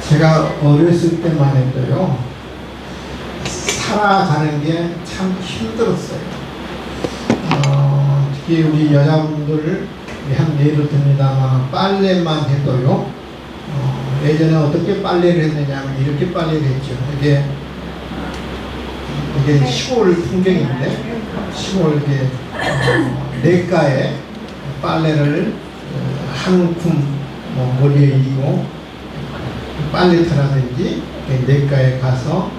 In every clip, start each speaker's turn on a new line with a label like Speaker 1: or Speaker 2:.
Speaker 1: 제가 어렸을 때만 해도요, 살아가는 게 참 힘들었어요. 특히 우리 여자분들 한 예를 듭니다만, 빨래만 해도요, 예전에 어떻게 빨래를 했느냐면 이렇게 빨래를 했죠. 이게 시골 풍경인데, 시골 이게 냇가에 빨래를 한 줌 머리에 이고 빨래터라든지 냇가에 가서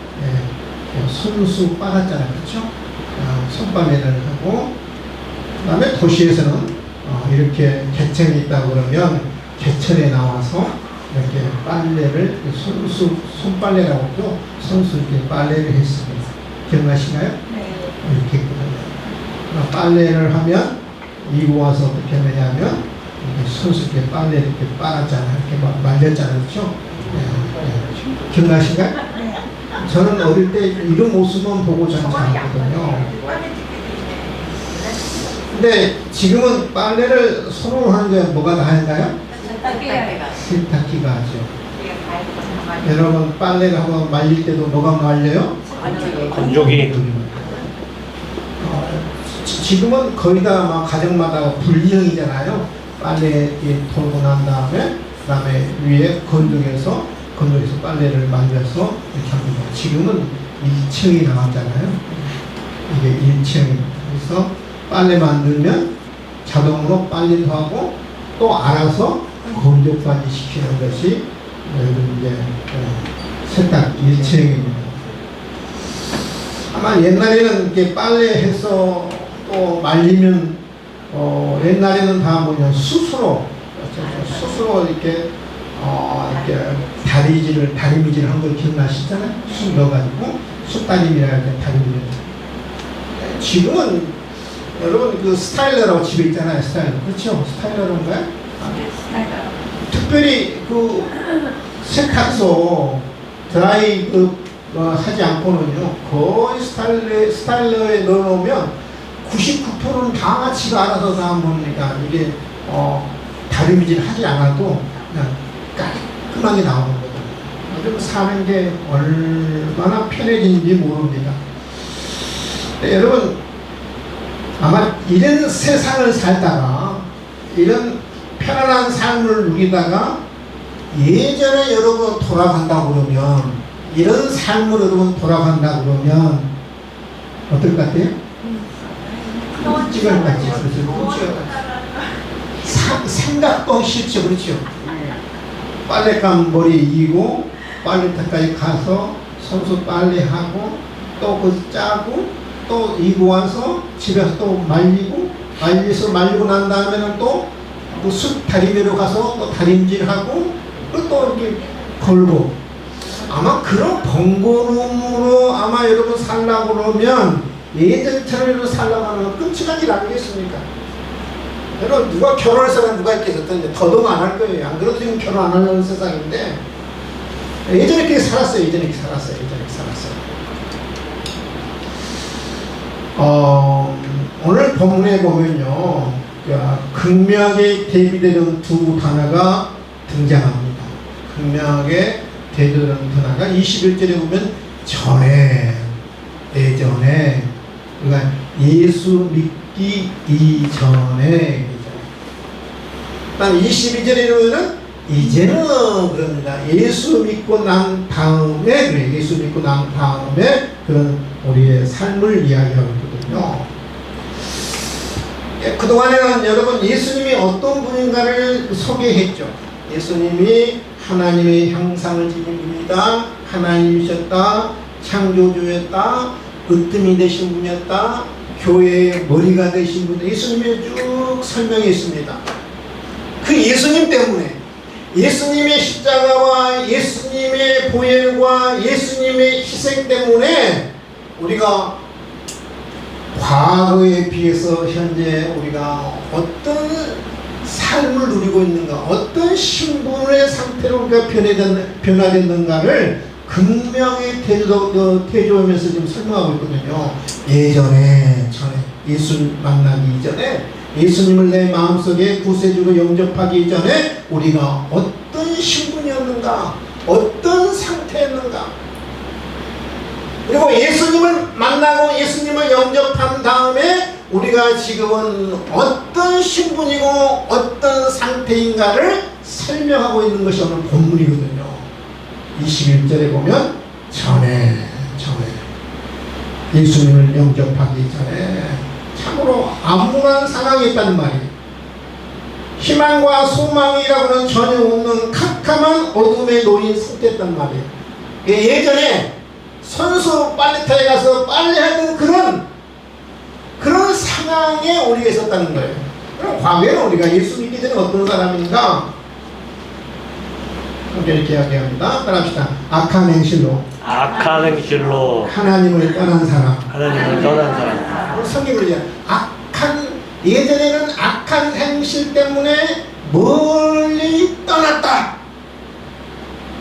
Speaker 1: 손수 빨았잖아요, 그렇죠? 손빨래를 하고, 그 다음에 도시에서는 이렇게 개천이 있다고 그러면 개천에 나와서 이렇게 빨래를 손빨래라고도 손수 이렇게 빨래를 했습니다. 기억나시나요?
Speaker 2: 네.
Speaker 1: 이렇게 했거든요. 빨래를 하면 이고 와서 어떻게 하느냐면 손수 이렇게 빨래 이렇게 빨았잖아요. 이렇게 말렸잖아요, 그렇죠? 기억나신가요?
Speaker 2: 네.
Speaker 1: 저는 어릴 때 이런 모습만 보고 전 자랐거든요. 근데 지금은 빨래를 손으로 하는 게 뭐가 나은가요? 세탁기가 하죠. 여러분 빨래를 한번 말릴 때도 뭐가 말려요?
Speaker 3: 건조기.
Speaker 1: 지금은 거의 다 막 가정마다 불량이잖아요. 빨래 돌고 난 다음에 그다음에 위에 건조기에서 빨래를 말려서 이렇게 합니다. 지금은 1층이 나왔잖아요. 이게 1층. 그래서 빨래 만들면 자동으로 빨래도 하고 또 알아서 건조까지 시키는 것이 이제 세탁 1층입니다. 아마 옛날에는 이렇게 빨래해서 또 말리면 옛날에는 다 뭐냐 스스로 이렇게 다리미질 한 걸 기억나시잖아요? 숯 넣어가지고 숯다리미라 할 때 다리미질. 지금은 여러분 그 스타일러라고 집에 있잖아요, 스타일러. 그렇죠? 스타일러인가요? 특별히 그 세탁소 드라이 하지 않고는요, 거의 스타일러에 넣어놓으면 99%는 다 지가 알아서 다 뭡니까? 이게 다리미질 하지 않아도 그냥 깔끔하게 나오는 거거든요. 요즘 사는 게 얼마나 편해진지 모릅니다. 네, 여러분 아마 이런 세상을 살다가 이런 편안한 삶을 누리다가 예전에 여러분 돌아간다고 그러면, 이런 삶을 여러분 돌아간다고 그러면 어떨 것 같아요? 찍을 것 같아요. 생각도 싫죠, 그렇죠? 빨래감 머리에 이고 빨래터까지 가서 손수 빨래하고 또 그 짜고 또 이고 와서 집에서 또 말리고 난 다음에는 또 그 숯 다리미로 가서 또 다림질하고 또 이렇게 걸고, 아마 그런 번거로움으로 아마 여러분 살라고 그러면 예전처럼 여러분 살라고 하면 끔찍한 일 아니겠습니까? 여러분 누가 결혼할 사람 누가 있겠어요? 더더욱 안 할 거예요. 안 그래도 지금 결혼 안 하는 세상인데 예전에 그렇게 살았어요. 오늘 본문에 보면요, 극명하게 대비되는 두 단어가 등장합니다. 극명하게 대비되는 단어가 21절에 보면 전에, 예전에, 그러니까 예수 믿기 이전에. 난 22절에 보면은 이제는 그럽니다. 예수 믿고 난 다음에, 그래, 예수 믿고 난 다음에 그런 우리의 삶을 이야기하고 있거든요. 그동안에는 여러분 예수님이 어떤 분인가를 소개했죠. 예수님이 하나님의 형상을 지닌 분이다, 하나님이셨다, 창조주였다, 으뜸이 되신 분이었다, 교회의 머리가 되신 분이다. 예수님이 쭉 설명했습니다. 그 예수님 때문에, 예수님의 십자가와 예수님의 보혈과 예수님의 희생 때문에 우리가 과거에 비해서 현재 우리가 어떤 삶을 누리고 있는가, 어떤 신분의 상태로 우리가 변화됐는가를 극명히 대조하면서 지금 설명하고 있거든요. 예전에, 전에, 예수 만나기 이전에 예수님을 내 마음속에 구세주로 영접하기 전에 우리가 어떤 신분이었는가, 어떤 상태였는가, 그리고 예수님을 만나고 예수님을 영접한 다음에 우리가 지금은 어떤 신분이고 어떤 상태인가를 설명하고 있는 것이 오늘 본문이거든요. 21절에 보면 전에 예수님을 영접하기 전에 참으로 암울한 상황이 있다는 말이에요. 희망과 소망이라고는 전혀 없는 캄캄한 어둠에 놓인 상태였단 말이에요. 예전에 선수 빨래터에 가서 빨래하던 그런 상황에 우리가 있었다는 거예요. 그럼 과거에는 우리가 예수 믿기 전에 어떤 사람인가? 이렇게 이야기합니다. 따라합시다. 악한 행실로 하나님을 떠난 사람. 성경을 예전에는 악한 행실 때문에 멀리 떠났다.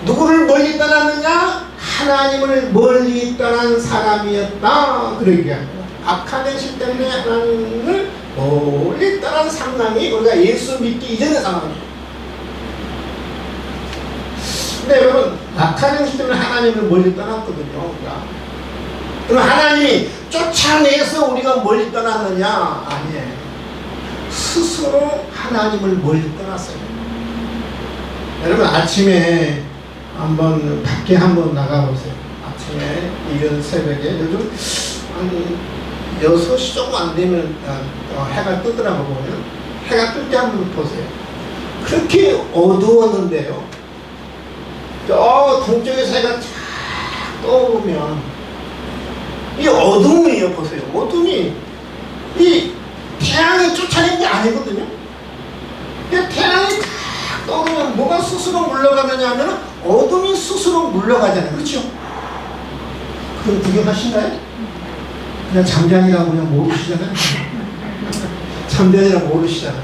Speaker 1: 누구를 멀리 떠났느냐? 하나님을 멀리 떠난 사람이었다. 그렇게 합니다. 악한 행실 때문에 하나님을 멀리 떠난 상황이 우리가 예수 믿기 이전의 상황이에요. 근데 여러분, 악한 행실 때문에 하나님을 멀리 떠났거든요. 그럼 하나님이 쫓아내서 우리가 멀리 떠났느냐? 아니에요. 스스로 하나님을 멀리 떠났어요. 여러분, 아침에 한번 밖에 한번 나가보세요. 아침에 이른 새벽에 요즘 한 6시 조금 안 되면 해가 뜨더라고 보면 해가 뜰 때 한번 보세요. 그렇게 어두웠는데요. 저 동쪽에서 해가 쫙 떠오르면 이 어둠이에요. 보세요. 어둠이 이 태양이 쫓아낸 게 아니거든요. 태양이 탁 떠오르면 뭐가 스스로 물러가느냐 하면 어둠이 스스로 물러가잖아요. 그렇죠? 그럼 구경하신가요? 그냥 잠자니라고 그냥 모르시잖아요. 잠자니라고 모르시잖아요.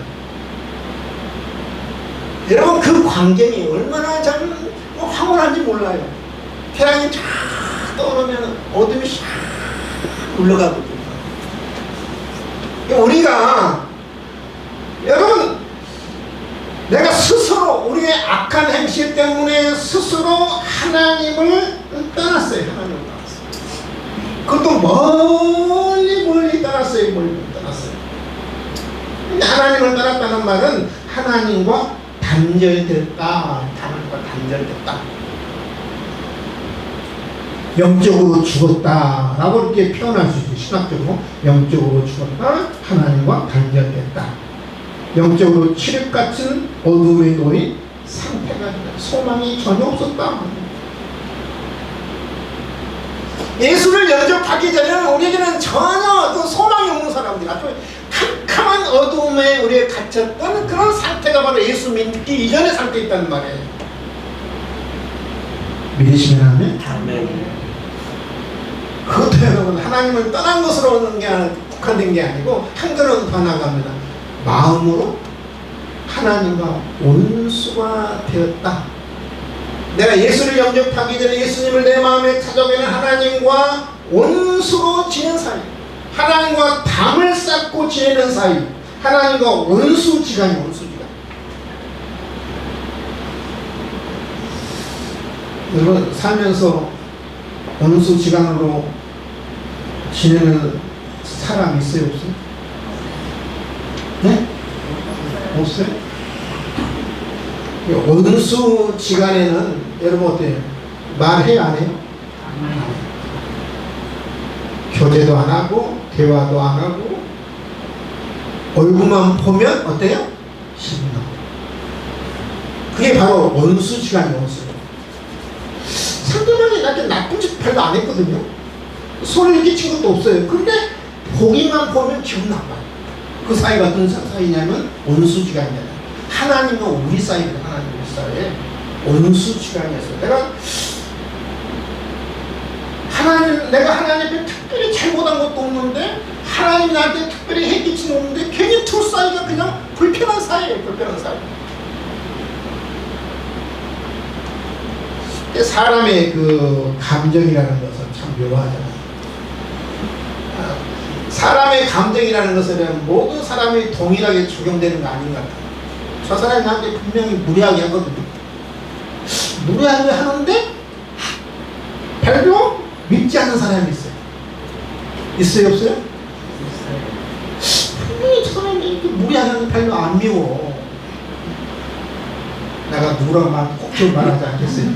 Speaker 1: 여러분, 그 광경이 얼마나 참 황홀한지 몰라요. 태양이 쫙 떠오르면 어둠이 샥 물러가거든요. 우리가 여러분, 내가 스스로 우리의 악한 행실 때문에 스스로 하나님을 떠났어요. 하나님을 떠났어요. 그것도 멀리 떠났어요. 멀리 떠났어요. 근데 하나님을 떠났다는 말은 하나님과 단절됐다. 하나님과 단절됐다. 영적으로 죽었다 라고 이렇게 표현할 수 있어요. 신학적으로 영적으로 죽었다, 하나님과 단절됐다. 영적으로 칠흑같은 어둠에 놓인 상태가 소망이 전혀 없었다. 예수를 영접하기 전에는 우리에게는 전혀 어떤 소망이 없는 사람들, 아주 캄캄한 어둠에 우리가 갇혔던 그런 상태가 바로 예수 믿기 이전의 상태에 있다는 말이에요. 믿으시면 아멘. 그것도 여러분, 하나님을 떠난 것으로 오는 게 국한된 게 아니고 한 걸음 더 나갑니다. 마음으로 하나님과 원수가 되었다. 내가 예수를 영접하기 전에 예수님을 내 마음에 찾아오는 하나님과 원수로 지낸 사이, 하나님과 담을 쌓고 지내는 사이, 하나님과 원수지간이 원수지간. 여러분, 살면서 원수지간으로 지내는 사람 있어요, 없어요? 네? 없어요? 원수지간에는 여러분 어때요? 말해요, 안 해요? 교제도 안 하고 대화도 안 하고 얼굴만 보면 어때요? 신나. 그게 바로 원수지간이에요. 원수. 상대방이 나한테 나쁜 짓 별로 안 했거든요. 소리를 끼친 것도 없어요. 근데 보기만 보면 기분 나빠요. 그 사이가 어떤 사이냐면 원수지간이잖아요. 하나님과 우리 사이거든요. 하나님 우리 사이에 원수지간이었어요. 내가 하나님 앞에 특별히 잘못한 것도 없는데 하나님 나한테 특별히 해끼친 없는데 괜히 둘 사이가 그냥 불편한 사이예요. 불편한 사이. 사람의 그 감정이라는 것은 참 묘하잖아요. 사람의 감정이라는 것은 모든 사람이 동일하게 적용되는 거 아닌 것 같아요. 저 사람이 나한테 분명히 무례하게 하거든요. 무례하게 하는데 별로 밉지 않는 사람이 있어요. 있어요, 없어요? 분명히 저 사람이 무례하게 하는데 별로 안 미워. 내가 누구라고 꼭 좀 말하지 않겠어요?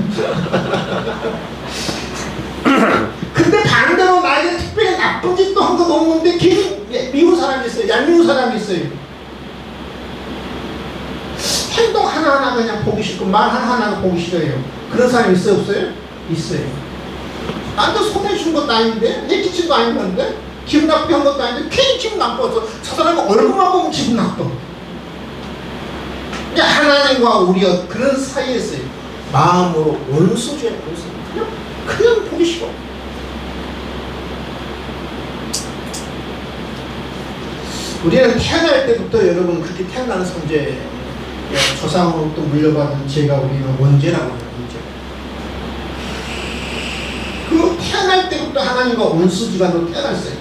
Speaker 1: 근데 반대로 나에게 특별히 나쁜 짓도 한 건 없는데 괜히 미운 사람이 있어요. 얄미운 사람이 있어요. 행동 하나하나 그냥 보기 싫고 말 하나하나 보기 싫어요. 그런 사람이 있어요, 없어요? 있어요. 나한테 손해준 것도 아닌데 내 기침도 아닌데 기분 나쁘게 한 것도 아닌데 괜히 기분 나빠서 저 사람이 얼굴만 보면 기분 나빠. 하나님과 우리가 그런 사이에 있어요. 마음으로 원수죄, 원수. 그냥 보기 싫어. 우리는 태어날 때부터 여러분 그렇게 태어나는 존재, 조상으로부터 물려받은 죄가 우리는 원죄라고 해요. 원죄. 그 태어날 때부터 하나님과 원수지간으로 태어났어요.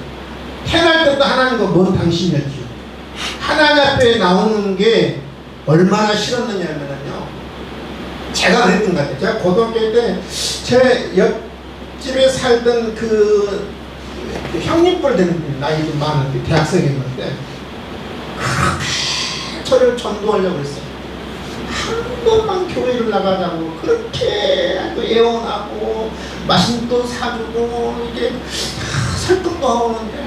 Speaker 1: 태어날 때부터 하나님과 먼 당신이었죠. 하나님 앞에 나오는 게 얼마나 싫었느냐면요. 제가 그랬던 것 같아요. 제가 고등학교 때 제 옆집에 살던 그 형님뻘 되는 나이 좀 많은데 대학생이었는데 그렇게 저를 전도하려고 했어요. 한 번만 교회를 나가자고 그렇게 애원하고 맛있는 것도 사주고 이게 설득도 하고 하는데,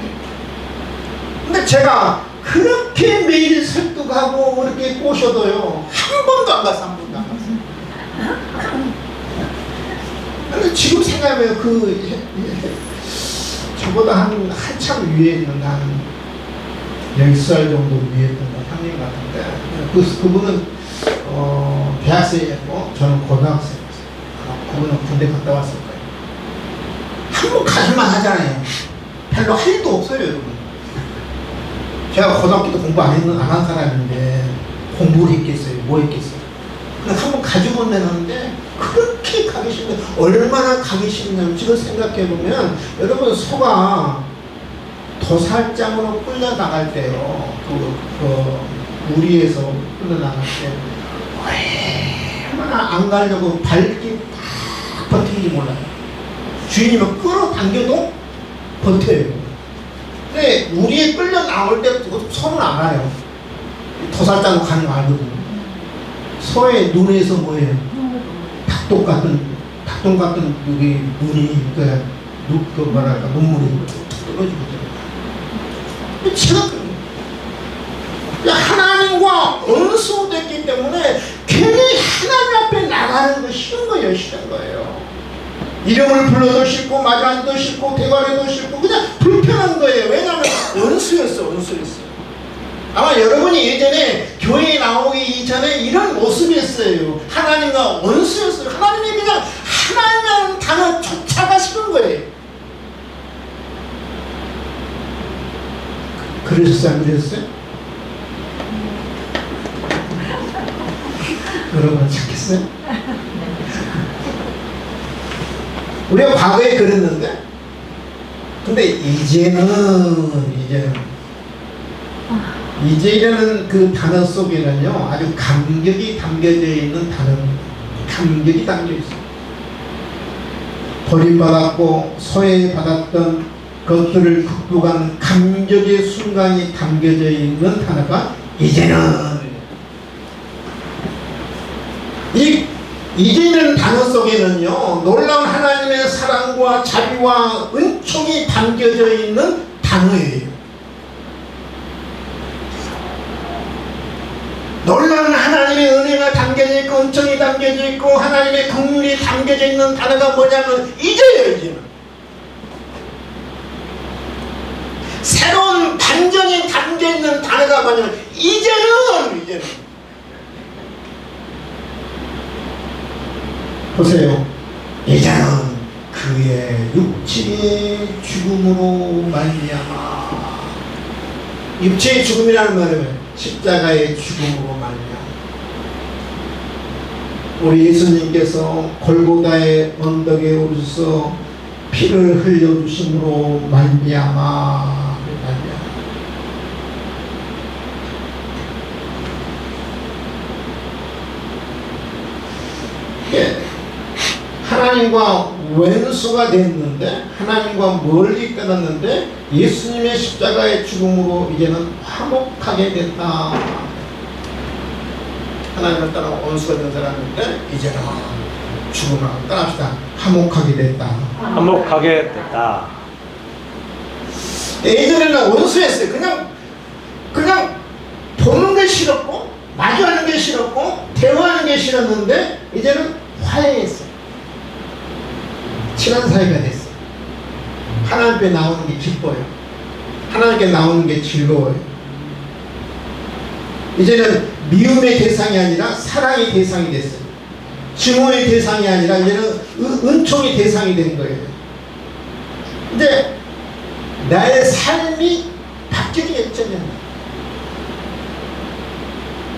Speaker 1: 근데 제가 그렇게 매일 설득하고 그렇게 꼬셔도요 한 번도 안 갔어. 한 번도 안 갔어. 근데 지금 생각하면 저보다 한참 위에 있는 한 10살 정도 위에 있는 형님 같은데 그분은 대학생이었고 저는 고등학생이었어요. 그분은 군대 갔다 왔을 거예요. 한 번 가실만 하잖아요. 별로 할 일도 없어요, 여러분. 제가 고등학교 때 공부 안 한 사람인데 공부를 했겠어요? 뭐 했겠어요? 근데 한 번 가지고 내는데 그렇게 가기 싫은데 얼마나 가기 싫냐면 지금 생각해보면 여러분 소가 도살장으로 끌려나갈 때요 우리에서 끌려나갈 때 얼마나 안 가려고 발기 팍 버티는지 몰라요. 주인이면 끌어당겨도 버텨요. 근데 우리에 끌려 나올 때 손은 안 와요. 도살장으로 가는 거 알거든요. 소의 눈에서 뭐예요? 닭똥 같은 여기 눈이 뭐랄까 눈물이 떨어지거든요. 제가 하나님과 원수됐기 때문에 괜히 하나님 앞에 나가는 거 싫은 거예요. 싫은 거예요. 이름을 불러도 싫고 맞이하기도 싫고 대화해도 싫고 그냥 불편한 거예요. 왜냐하면 원수였어. 아마 여러분이 예전에 교회에 나오기 이전에 이런 모습이었어요. 하나님과 원수였어요. 하나님이 그냥 하나님이라는 단어조차가 싫은 거예요. 그러셨어요? 안 그러셨어요? 여러분 착했어요? 우리가 과거에 그랬는데 근데 이제라는 그 단어 속에는요 아주 감격이 담겨져 있는 단어입니다. 감격이 담겨 있어요. 버림받았고 소외받았던 것들을 극복한 감격의 순간이 담겨져 있는 단어가 이제는. 이제는 단어 속에는요 놀라운 하나님의 사랑과 자비와 은총이 담겨져 있는 단어예요. 놀라운 하나님의 은혜가 담겨져 있고 은총이 담겨져 있고 하나님의 긍휼이 담겨져 있는 단어가 뭐냐면 이제예요. 이제는 새로운 반전이 담겨있는 단어가 뭐냐면 이제는 보세요. 이제는 그의 육체의 죽음으로 말미암아. 육체의 죽음이라는 말은 십자가의 죽음으로 말미암아. 우리 예수님께서 골고다의 언덕에 오르셔서 피를 흘려주심으로 말미암아. 이게 하나님과 원수가 됐는데, 하나님과 멀리 떠났는데 예수님의 십자가의 죽음으로 이제는 화목하게 됐다. 하나님을 따라 원수가 된 사람인데 이제는 죽음하고 떠납시다. 화목하게 됐다.
Speaker 2: 화목하게 됐다.
Speaker 1: 예전에는 원수였어요. 그냥 보는 게 싫었고, 마주하는 게 싫었고, 대화하는 게 싫었는데 이제는 화해했어요. 친한 사이가 됐어요. 하나님 앞에 나오는 게 기뻐요. 하나님께 나오는 게 즐거워요. 이제는 미움의 대상이 아니라 사랑의 대상이 됐어요. 증오의 대상이 아니라 이제는 은총의 대상이 된 거예요. 이제 나의 삶이 바뀌겠죠.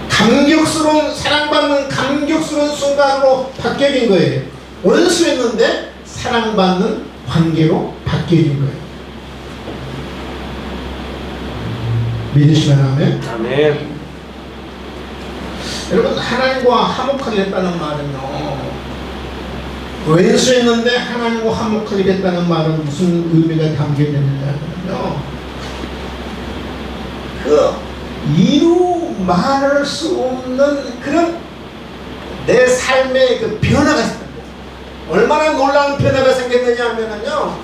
Speaker 1: 감격스러운, 사랑받는 감격스러운 순간으로 바뀌어진 거예요. 원수였는데 사랑받는 관계로 바뀌어진 거예요. 믿으시면 아멘.
Speaker 2: 아멘.
Speaker 1: 여러분, 하나님과 화목하게 됐다는 말은요, 원수였는데 하나님과 화목하게 됐다는 말은 무슨 의미가 담겨있느냐면요, 이루 말할 수 없는 그런 내 삶의 그 변화가 있습니다. 얼마나 놀라운 변화가 생겼느냐 하면요,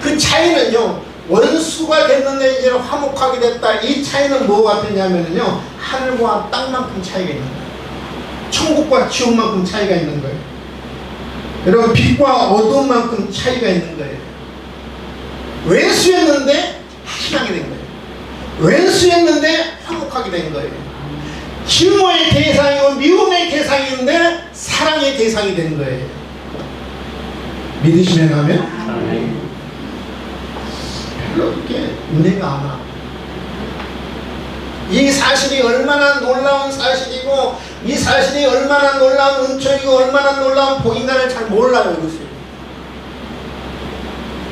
Speaker 1: 그 차이는요, 원수가 됐는데 이제 화목하게 됐다. 이 차이는 뭐 같느냐면요, 하늘과 땅만큼 차이가 있는 거예요. 천국과 지옥만큼 차이가 있는 거예요. 여러분, 빛과 어둠만큼 차이가 있는 거예요. 왼수였는데 신앙이 된 거예요. 왼수였는데 화목하게 된 거예요. 증오의 대상이고 미움의 대상인데 사랑의 대상이 된 거예요. 믿으시면 하면 별로 이렇게 은혜가 안 와. 이 사실이 얼마나 놀라운 사실이고, 이 사실이 얼마나 놀라운 은총이고, 얼마나 놀라운 복인가를 잘 몰라요. 이것을.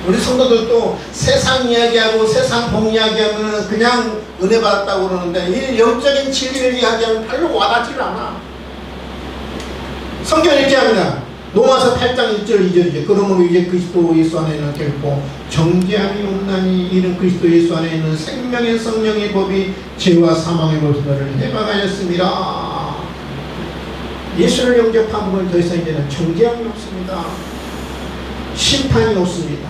Speaker 1: 우리 성도들도 세상 이야기하고 세상 복 이야기하면 그냥 은혜 받았다고 그러는데, 이 영적인 진리를 이야기하면 별로 와닿지를 않아. 성경은 이렇게 합니다. 로마서 8장 1절 2절이죠. 그러므로 이제 그리스도 예수 안에는 결코 정죄함이 없나니 이는 그리스도 예수 안에 있는 생명의 성령의 법이 죄와 사망의 법을 해방하였습니다. 예수를 영접한 분은 더 이상 이제는 정죄함이 없습니다. 심판이 없습니다.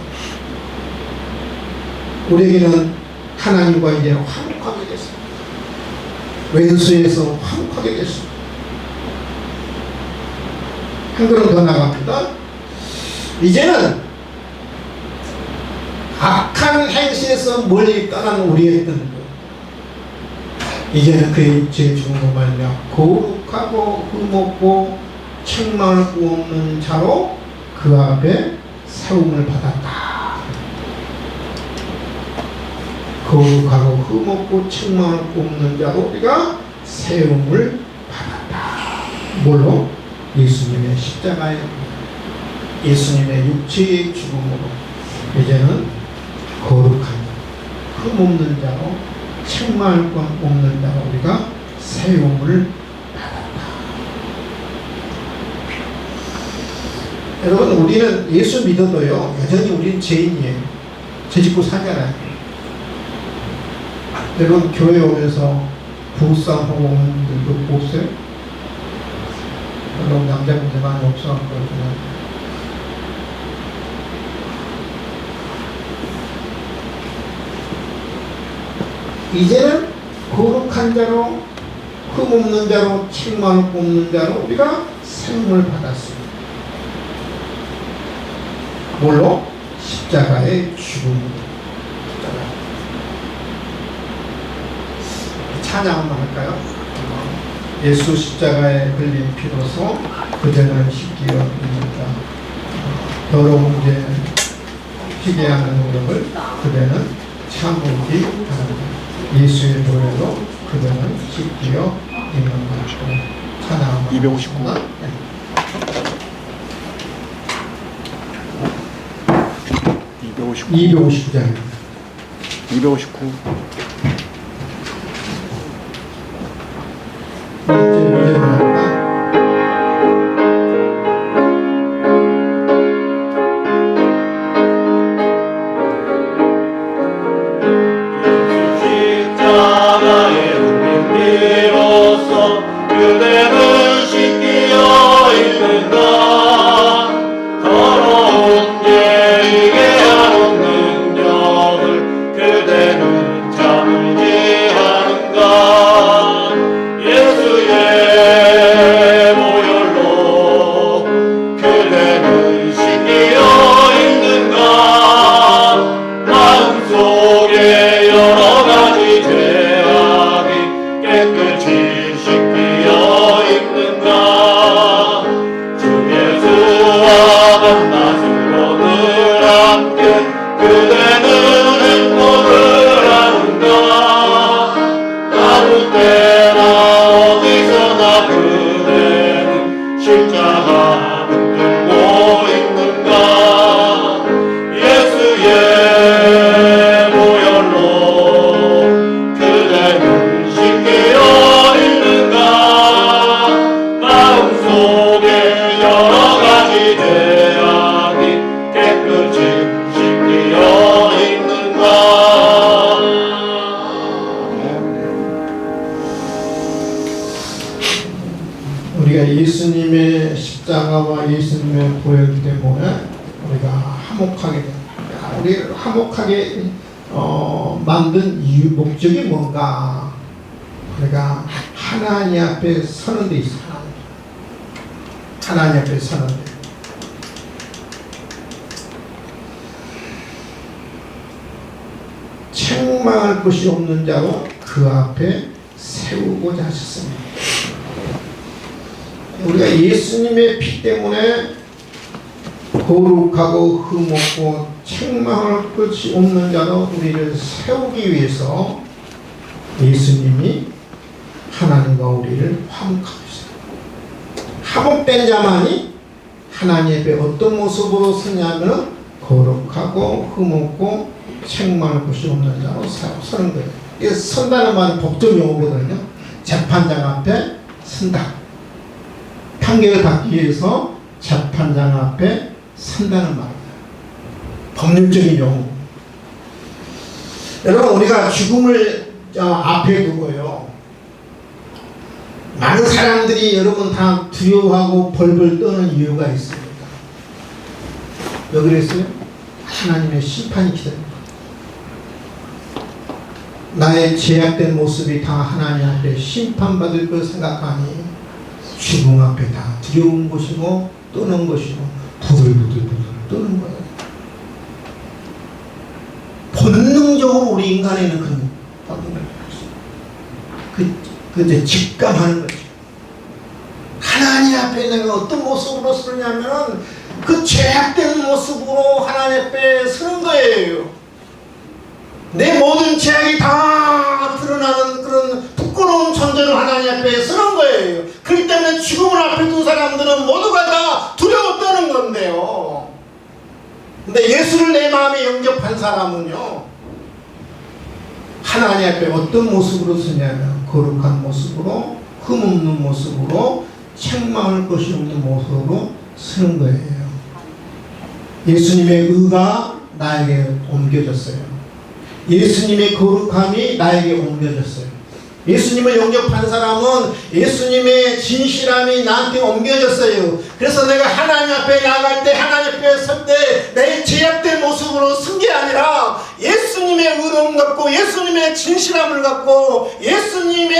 Speaker 1: 우리에게는 하나님과 이제 화목하게 됐습니다. 왼수에서 화목하게 됐습니다. 한 걸음 더 나갑니다. 이제는 악한 행실에서 멀리 떠난 우리의 뜬 것, 이제는 그의 죄 죽음으로 말미암아 거룩하고 흠없고 책망을 없는 자로 그 앞에 세움을 받았다. 거룩하고 흠없고 책망을 없는 자로 우리가 세움을 받았다. 뭘로? 예수님의 십자가에, 예수님의 육체의 죽음으로 이제는 거룩한 자, 흠없는 자로, 책망할 것 없는 자로 우리가 세움을 받았다. 여러분, 우리는 예수 믿어도요, 여전히 우리는 죄인이에요. 죄 짓고 살잖아요. 여러분, 교회 오면서 부부싸움하고 오는 분들도 없어요? 물론 남자분들 많이 없어갖고 이제는 거룩한 자로, 흠없는 자로, 책망을 없는 자로 우리가 세움을 받았습니다. 뭘로? 십자가의 죽음으로. 찬양 한번 할까요? 예수 십자가에 흘린 피로서 그대는 씻기어 입니다. 더러운 죄 피게 하는 노력을 그대는 참으기 바랍니다. 예수의 도래로 그대는 씻기어 입는 것이고. 찬양
Speaker 2: 259.
Speaker 1: 259장입니다.
Speaker 2: 259.
Speaker 3: 십자가 붙들고 있는가 예수의 보혈로 그대는 씻기어 있는가 마음속에 여러 가지 죄악이 깨끗이 씻기어 있는가
Speaker 1: 우리가 예수님의 십자가와 예수님의 보혈 때문에 우리가 화목하게 됩니다. 우리 화목하게 만든 이유 목적이 뭔가? 우리가 하나님 앞에 서는 데 있어. 하나님 앞에 서는 데. 책망할 것이 없는 자로 그 앞에 세우고자 하셨습니다. 우리가 예수님의 피 때문에 거룩하고 흠없고 책망할 것이 없는 자로 우리를 세우기 위해서 예수님이 하나님과 우리를 화목하고 있어요. 화목된 자만이 하나님 앞에 어떤 모습으로 서냐면 거룩하고 흠없고 책망할 것이 없는 자로 서는 거예요. 이게 선다는 말은 법적 용어거든요. 재판장 앞에 선다. 판결을 받기 위해서 재판장 앞에 선다는 말입니다. 법률적인 용어. 여러분, 우리가 죽음을 앞에 두고요, 많은 사람들이 여러분 다 두려워하고 벌벌 떠는 이유가 있습니다. 왜 그랬어요? 하나님의 심판이 기다립니다. 나의 제약된 모습이 다 하나님 앞에 심판받을 걸 생각하니 죽음 앞에 다 두려운 것이고 떠는 것이고 부들부들 떠는 거예요. 본능적으로 우리 인간에는 그 본능을 이제 직감하는 거죠. 하나님 앞에 내가 어떤 모습으로 서냐면 그 죄악된 모습으로 하나님 앞에 서는 거예요. 내 모든 죄악이 다 드러나는 그런 부끄러운 존재로 하나님 앞에 서는 거예요. 그렇기 때문에 죽음을 앞에 둔 사람들은 모두가 다 두려워 떠는 건데요. 근데 예수를 내 마음에 영접한 사람은요, 하나님 앞에 어떤 모습으로 서냐면 거룩한 모습으로, 흠없는 모습으로, 책망할 것이 없는 모습으로 서는 거예요. 예수님의 의가 나에게 옮겨졌어요. 예수님의 거룩함이 나에게 옮겨졌어요. 예수님을 영접한 사람은 예수님의 진실함이 나한테 옮겨졌어요. 그래서 내가 하나님 앞에 나갈 때, 하나님 앞에 설 때 내 제약된 모습으로 쓴 게 아니라 예수님의 의로움 갖고, 예수님의 진실함을 갖고, 예수님의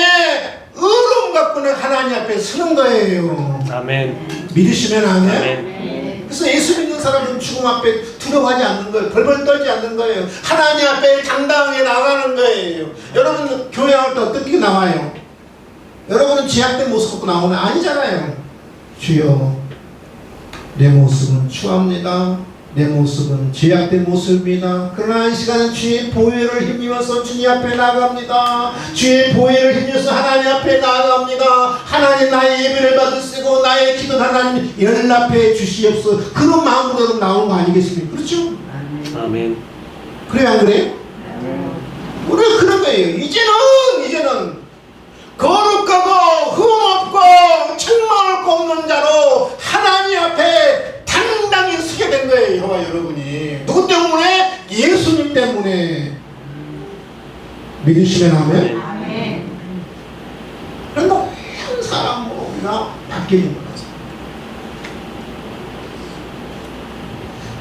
Speaker 1: 의로움 갖고 내가 하나님 앞에 서는 거예요.
Speaker 2: 아멘.
Speaker 1: 믿으시면 아멘.
Speaker 2: 아멘.
Speaker 1: 그래서 예수 믿는 사람은 죽음 앞에 두려워하지 않는 거예요. 벌벌 떨지 않는 거예요. 하나님 앞에 당당하게 나가는 거예요. 여러분 교회 할 때 어떻게 나와요? 여러분은 제약된 모습 갖고 나오면 아니잖아요. 주여, 내 모습은 추합니다. 내 모습은 제약된 모습이나 그러나 이 시간은 주의 보혈을 힘입어서 주님 앞에 나갑니다. 주의 보혈을 힘입어서 하나님 앞에 나갑니다. 하나님, 나의 예배를 받으시고 나의 기도 하나님 연락해 주시옵소서. 그런 마음으로 나오는 거 아니겠습니까? 그렇죠?
Speaker 2: 아멘.
Speaker 1: 그래요, 안 그래요? 우리가 그런 거예요. 이제는 거룩하고 흠없고 책망할 거 없는 자로 하나님 앞에 당당히 서게 된 거예요. 여러분이 누구 때문에? 예수님 때문에. 믿으시면 아멘.
Speaker 4: 아멘.
Speaker 1: 그러니까 한 사람으로 우리가 바뀌는 거예요.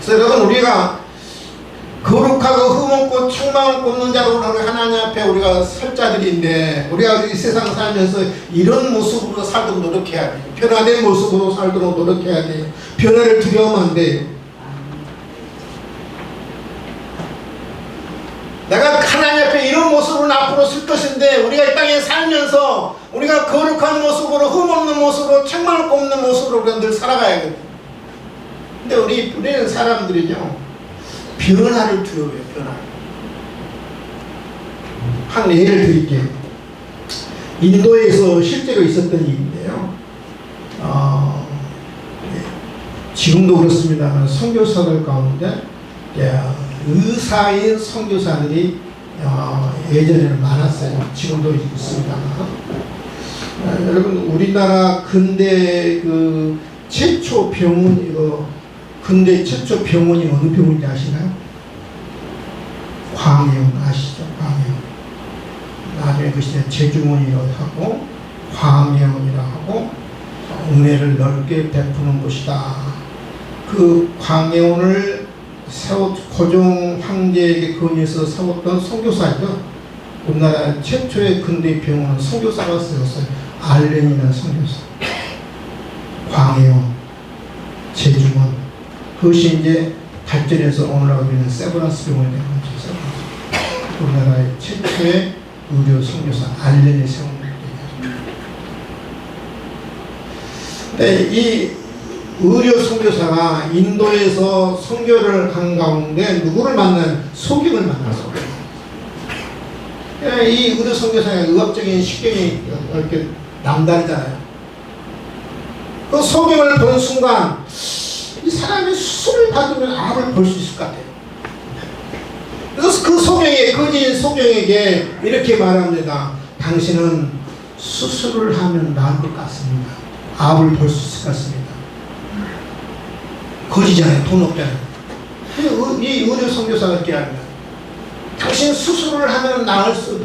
Speaker 1: 그래서 여러분, 우리가 거룩하고 흠없고 책망을 없는 자로 하나님 앞에 우리가 설 자들인데, 우리가 이 세상 살면서 이런 모습으로 살도록 노력해야 돼요. 변화된 모습으로 살도록 노력해야 돼요. 변화를 두려워하면 안 돼요. 내가 하나님 앞에 이런 모습으로 앞으로 쓸 것인데, 우리가 이 땅에 살면서 우리가 거룩한 모습으로, 흠없는 모습으로, 책망을 없는 모습으로 우리가 늘 살아가야 돼요. 근데 우리는 사람들이요, 변화를 두려워해요. 변화. 한 예를 드릴게요. 인도에서 실제로 있었던 일인데요. 지금도 그렇습니다만 선교사들 가운데 의사인 선교사들이 예전에는 많았어요. 지금도 있습니다만 여러분 우리나라 근대 그 최초 병원 근대 최초 병원이 어느 병원인지 아시나요? 광해원 아시죠? 광해원. 나중에 그 시대 제주원이라고 하고 광해원이라고 하고 은혜를 넓게 베푸는 곳이다. 그 광해원을 고종 황제에게 건의해서 세웠던 선교사이죠. 우리나라 최초의 근대 병원은 선교사가 세웠어요. 알렌이라는 선교사. 광해원, 제주원. 그것이 이제 발전해서 오늘날 우리는 세브란스 병원이 되는 거죠. 우리나라의 최초의 의료 선교사 알렌이 세운 거예요. 네, 이 의료 선교사가 인도에서 선교를 한 가운데 누구를 만난? 소경을 만났어. 이 의료 선교사가 의학적인 식견이 이렇게 남다르잖아요. 그 소경을 본 순간 이 사람이 수술을 받으면 암을 볼 수 있을 것 같아요. 그래서 그 거진 소경에게 이렇게 말합니다. 당신은 수술을 하면 나을 것 같습니다. 암을 볼 수 있을 것 같습니다. 거지잖아요. 돈 없잖아요. 이 의료 선교사가 이렇게 합니다. 당신 수술을 하면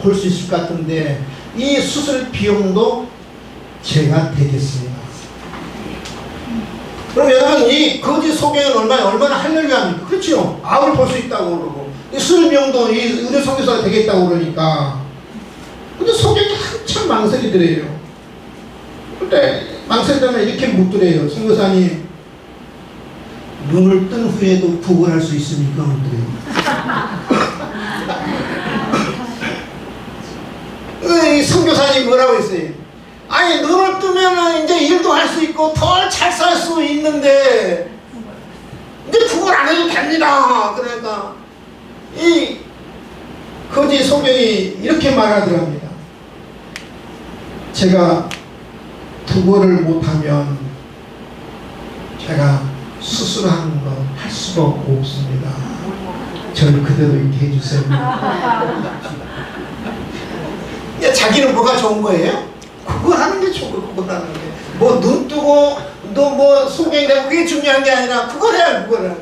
Speaker 1: 볼 수 있을 것 같은데 이 수술 비용도 제가 대겠습니다. 그럼 여러분 이 거지 소경은 얼마나 하려고 합니까? 그렇죠. 암을 볼 수 있다고 그러고 이 수술 비용도 이 의료 선교사가 되겠다고 그러니까. 근데 소경이 한참 망설이더래요. 근데 망설이다가 이렇게 묻더래요. 선교사님 눈을 뜬 후에도 구걸할 수 있습니까? 이 선교사님 뭐라고 했어요? 아니 눈을 뜨면 이제 일도 할 수 있고 더 잘 살 수 있는데 이제 구걸 안 해도 됩니다. 그러니까 이 거지 소경이 이렇게 말하더랍니다. 제가 구걸을 못하면 제가 수술하는 거 할 수가 없습니다. 저를 그대로 있게 해주세요. 자기는 뭐가 좋은 거예요? 그걸 하는 게 좋고 그걸 하는 게 뭐 눈 뜨고 너 뭐 소경이 되고 그게 중요한 게 아니라 그걸 해야 그거를.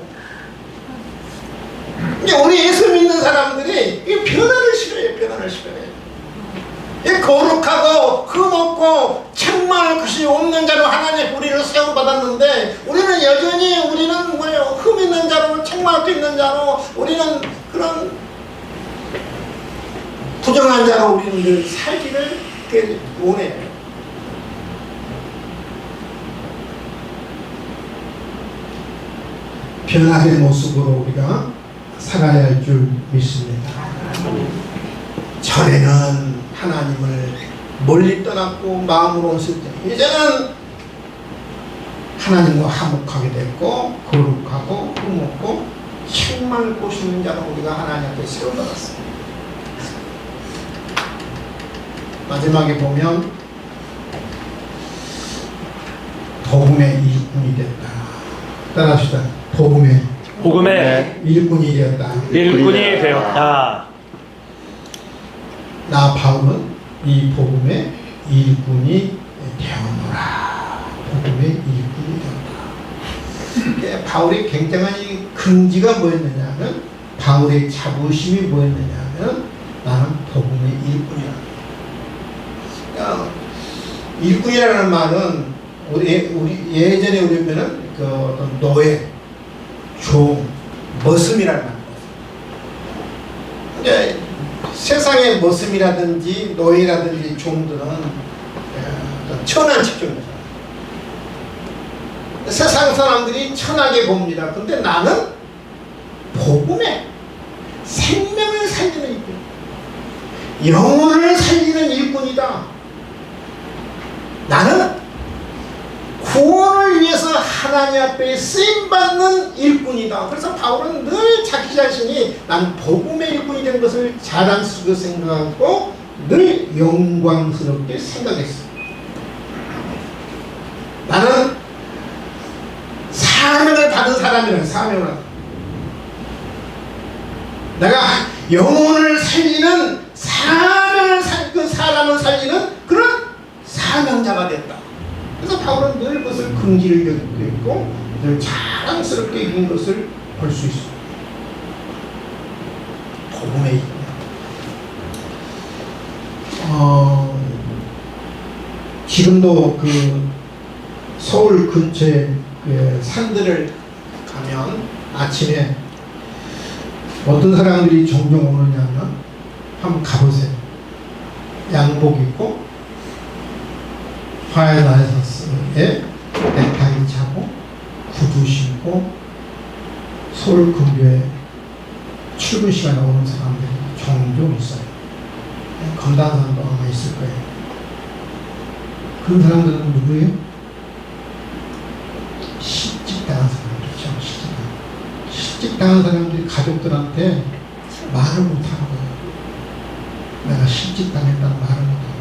Speaker 1: 이제 우리 예수 믿는 사람들이 이 변화를 싫어해요. 변화를 싫어해요. 이 거룩하고 흠없고 책망할 것이 없는 자로 하나님의 우리를 세움받았는데 우리는 여전히 우리는 뭐예요? 흠 있는 자로 책망할 수 있는 자로 우리는 그런 부정한 자로 우리는 늘 살기를 원해요. 변화된 모습으로 우리가 살아야 할 줄 믿습니다. 전에는 하나님을 멀리 떠났고 마음으로 왔을 때 이제는 하나님과 화목하게 됐고 거룩하고 흠없고 책망을 보시는 자로 우리가 하나님 앞에 세워받았습니다. 마지막에 보면 복음의 일꾼이 됐다. 따라합시다. 복음의 일꾼이 되었다.
Speaker 2: 일꾼이 되었다.
Speaker 1: 나 바울은 이 복음의 일꾼이 되었노라. 복음의 일꾼이 되었다. 바울의 굉장한 이 긍지가 뭐였느냐면 바울의 자부심이 뭐였느냐면 나는 복음의 일꾼이다. 그러니까 일꾼이라는 말은 우리 예전에 우리는 그 어떤 노예, 종, 머슴이라는 말입니다. 근데 세상의 머슴이라든지 노예라든지 종들은 천한 직종이죠. 세상 사람들이 천하게 봅니다. 근데 나는 복음에 생명을 살리는 일꾼, 영혼을 살리는 일꾼이다. 나는 구원을 위해서 하나님 앞에 쓰임받는 일꾼이다. 그래서 바울은 늘 자기 자신이 나는 복음의 일꾼이 된 것을 자랑스럽게 생각하고 늘 영광스럽게 생각했어. 나는 삶의 받은 사람이라는 사명을 한다. 내가 영혼을 살리는 그 사람을 살리는 그런 사명자가 됐다. 그래서 바울은 늘 그것을 긍지를 여기고 있고 늘 자랑스럽게 이긴 것을 볼 수 있습니다. 복음의 힘. 지금도 그 서울 근처에 그 산들을 가면 아침에 어떤 사람들이 종종 오느냐면 한번 가보세요. 양복 입고 화이트하우스에 넥타이 차고 구두 신고 서울 근교에 출근 시간에 오는 사람들이 종종 있어요. 건강한 사람도 아마 있을 거예요. 그런 사람들은 누구예요? 시집당한 사람들이죠. 시집당한 사람들이 가족들한테 말을 못하는 거예요. 내가 시집당했다는 말을 못하고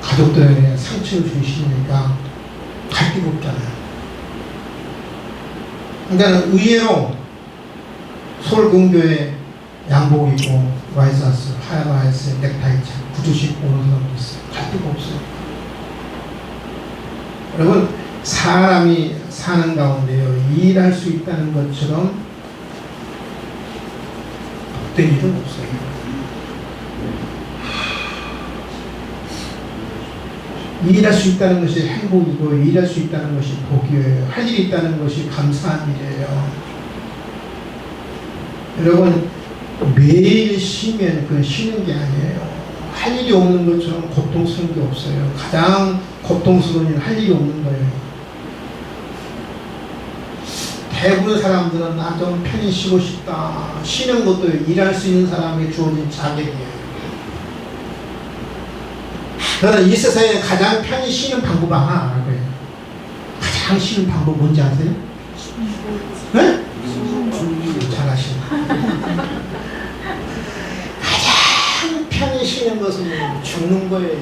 Speaker 1: 가족들에게 상처를 주시니까 갈 데가 없잖아요. 그러니까 의외로 서울 근교에 양복 입고 화이트하우스, 하얀 넥타이 차고 구두 신고 오는 사람도 있어요. 갈 데가 없어요. 여러분, 사람이 사는 가운데요, 일할 수 있다는 것처럼 복된 일은 없어요. 일할 수 있다는 것이 행복이고, 일할 수 있다는 것이 복이에요. 할 일이 있다는 것이 감사한 일이에요. 여러분, 매일 쉬면 그건 쉬는 게 아니에요. 할 일이 없는 것처럼 고통스러운 게 없어요. 가장 고통스러운 일은 할 일이 없는 거예요. 대부분의 사람들은 나 좀 편히 쉬고 싶다. 쉬는 것도 일할 수 있는 사람에게 주어진 자격이에요. 저는 이 세상에 가장 편히 쉬는 방법 하나 알아요. 가장 쉬는 방법 뭔지 아세요? 네? 잘하시네. 가장 편히 쉬는 것은 죽는 거예요.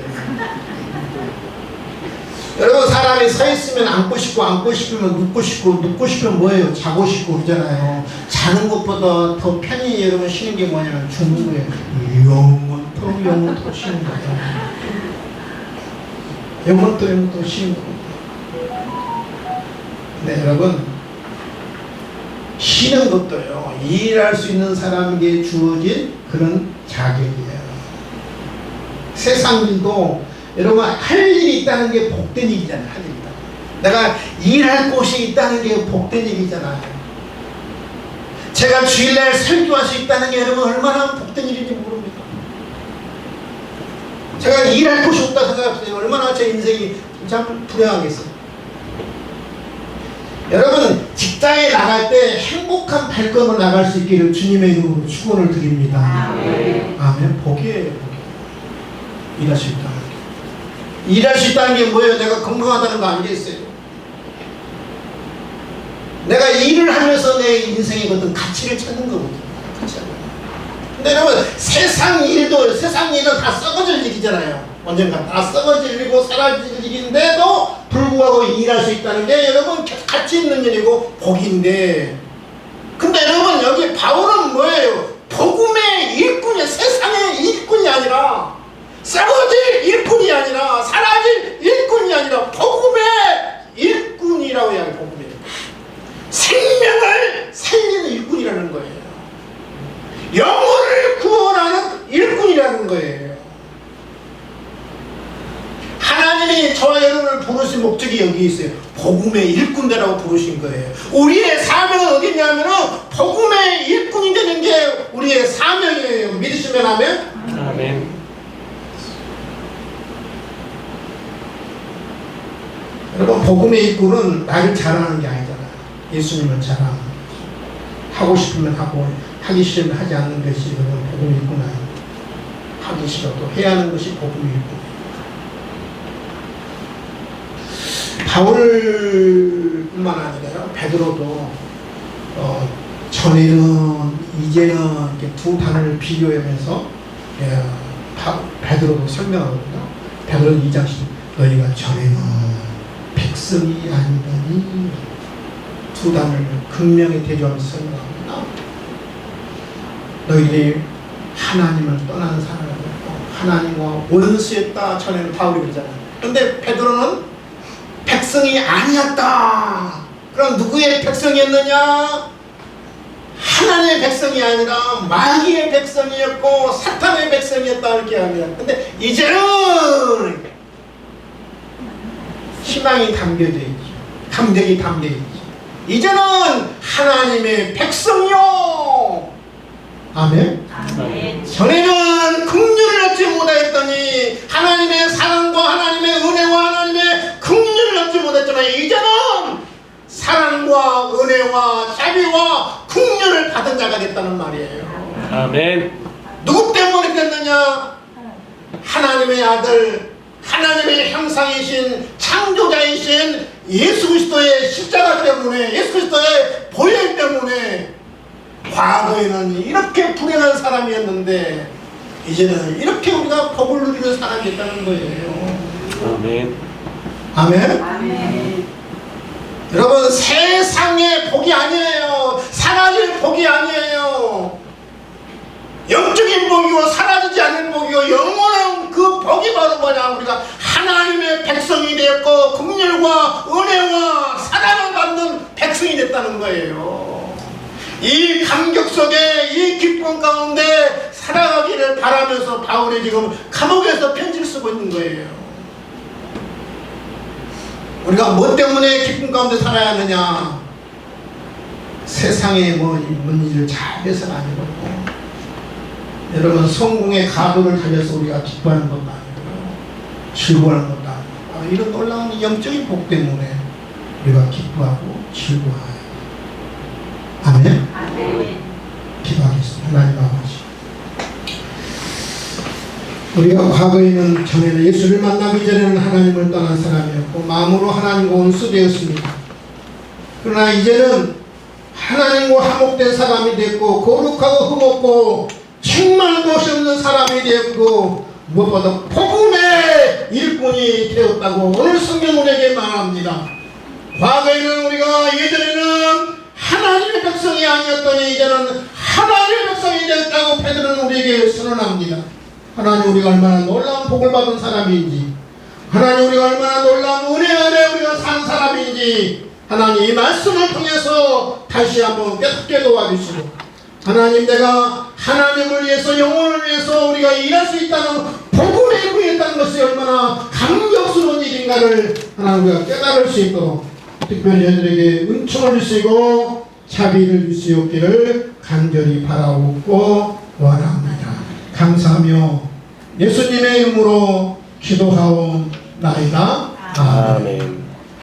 Speaker 1: 여러분, 사람이 서 있으면 앉고 싶고, 앉고 싶으면 눕고 싶고, 눕고 싶으면 뭐예요? 자고 싶고 그러잖아요. 자는 것보다 더 편히 여러분 쉬는 게 뭐냐면 죽는 거예요. 영원토록 쉬는 거예요. 영원토록 쉬는 거예요. 근데 여러분, 쉬는 것도요, 일할 수 있는 사람에게 주어진 그런 자격이에요. 세상 일도 여러분, 할 일이 있다는 게 복된 일이잖아요. 할 일이 있다. 내가 일할 곳이 있다는 게 복된 일이잖아요. 제가 주일날 설교할 수 있다는 게 여러분 얼마나 복된 일인지 모릅니다. 제가 일할 곳이 없다 생각해보세요. 얼마나 제 인생이 참 불행하겠어요. 여러분, 직장에 나갈 때 행복한 발걸음을 나갈 수 있기를 주님의 이름으로 축원을 드립니다. 아멘. 복이에요. 일할 수 있다. 일할 수 있다는 게 뭐예요? 내가 건강하다는 거 아니겠어요? 내가 일을 하면서 내 인생의 어떤 가치를 찾는 거거든요. 근데 여러분, 세상 일은 다 썩어질 일이잖아요. 언젠가 다 썩어질 일이고 사라질 일인데도 불구하고 일할 수 있다는 게 여러분 가치 있는 일이고 복인데, 근데 여러분, 여기 바울은 뭐예요? 복음의 일꾼이야. 세상의 일꾼이 아니라, 썩어질 일꾼이 아니라, 사라질 일꾼이 아니라 복음의 일꾼이라고 해야 해요. 복음의 생명을 살리는 일꾼이라는 거예요. 영혼을 구원하는 일꾼이라는 거예요. 하나님이 저와 여러분을 부르신 목적이 여기 있어요. 복음의 일꾼대라고 부르신 거예요. 우리의 사명은 어디 있냐면은 복음의 일꾼이 되는 게 우리의 사명이에요. 믿으시면 아멘?
Speaker 2: 아멘.
Speaker 1: 여러분, 복음의 일꾼은 나를 자랑하는 게 아니잖아요. 예수님을 자랑하는 거죠. 하고 싶으면 하고, 하기 싫으면 하지 않는 것이 여러분 복음의 일꾼 아닙니다. 하기 싫어도 해야 하는 것이 복음의 일꾼. 바울뿐만 아니라요, 베드로도 전에는 이제는 이렇게 두 단어를 비교하면서 베드로도 설명하거든요. 베드로 2장 10절, 너희가 전에는 백성이 아니더니 두 단을 극명히 대조하면서 설명합니다. 너희들이 하나님을 떠난 사람이었고 하나님과 원수였다. 전에는 바울이 그러잖아요. 그런데 베드로는 백성이 아니었다. 그럼 누구의 백성이었느냐? 하나님의 백성이 아니라 마귀의 백성이었고 사탄의 백성이었다 이렇게 합니다. 근데 이제는 희망이 담겨져 있죠. 감격이 담겨 있죠. 이제는 하나님의 백성이요. 아멘. 전에는 긍휼을 얻지 못하였더니 하나님의 사랑과 하나님의 은혜와 하나님의 긍휼을 얻지 못했지만 이제는 사랑과 은혜와 자비와 긍휼을 받은 자가 됐다는 말이에요.
Speaker 2: 아멘.
Speaker 1: 누구 때문에 됐느냐? 하나님의 아들, 하나님의 형상이신 창조자이신 예수 그리스도의 십자가 때문에, 예수 그리스도의 보혈 때문에 과거에는 이렇게 불행한 사람이었는데 이제는 이렇게 우리가 복을 누리는 사람이 됐다는 거예요.
Speaker 2: 아멘.
Speaker 1: 아멘.
Speaker 4: 아멘.
Speaker 1: 여러분, 세상의 복이 아니에요. 사라질 복이 아니에요. 영적인 복이고 사라지지 않는 복이고 영원한 그 복이 바로 뭐냐? 우리가 하나님의 백성이 되었고 긍휼과 은혜와 사랑을 받는 백성이 됐다는 거예요. 이 감격 속에 이 기쁨 가운데 살아가기를 바라면서 바울이 지금 감옥에서 편지를 쓰고 있는 거예요. 우리가 뭐 때문에 기쁨 가운데 살아야 하느냐? 세상에 뭔 일을 잘 해서는 아니고 여러분 성공의 가도를 달려서 우리가 기뻐하는 것도 아니고 즐거워하는 것도 아니고 이런 놀라운 영적인 복 때문에 우리가 기뻐하고 즐거워해요. 아멘.
Speaker 4: 아멘.
Speaker 1: 기도하겠습니다. 하나님 아버지, 우리가 과거에는 전에는 예수를 만나기 전에는 하나님을 떠난 사람이었고 마음으로 하나님과 원수되었습니다. 그러나 이제는 하나님과 화목된 사람이 됐고 거룩하고 흠없고 충만한 것이 없는 사람이 되었고 무엇보다 복음의 일꾼이 되었다고 오늘 성경 우리에게 말합니다. 과거에는 우리가 예전에는 하나님의 백성이 아니었더니 이제는 하나님의 백성이 되었다고 베드로는 우리에게 선언합니다. 하나님, 우리가 얼마나 놀라운 복을 받은 사람인지, 하나님, 우리가 얼마나 놀라운 은혜 안에 우리가 산 사람인지 하나님 이 말씀을 통해서 다시 한번 깨닫게 도와주시고, 하나님, 내가 하나님을 위해서 영혼을 위해서 우리가 일할 수 있다는 복음에 구했다는 것이 얼마나 감격스러운 일인가를 하나님 우리가 깨달을 수 있도록 특별히 저희들에게 은총을 주시고 자비를 주시옵기를 간절히 바라옵고 원합니다. 감사하며 예수님의 이름으로 기도하옵나이다. 아멘.
Speaker 2: 아멘.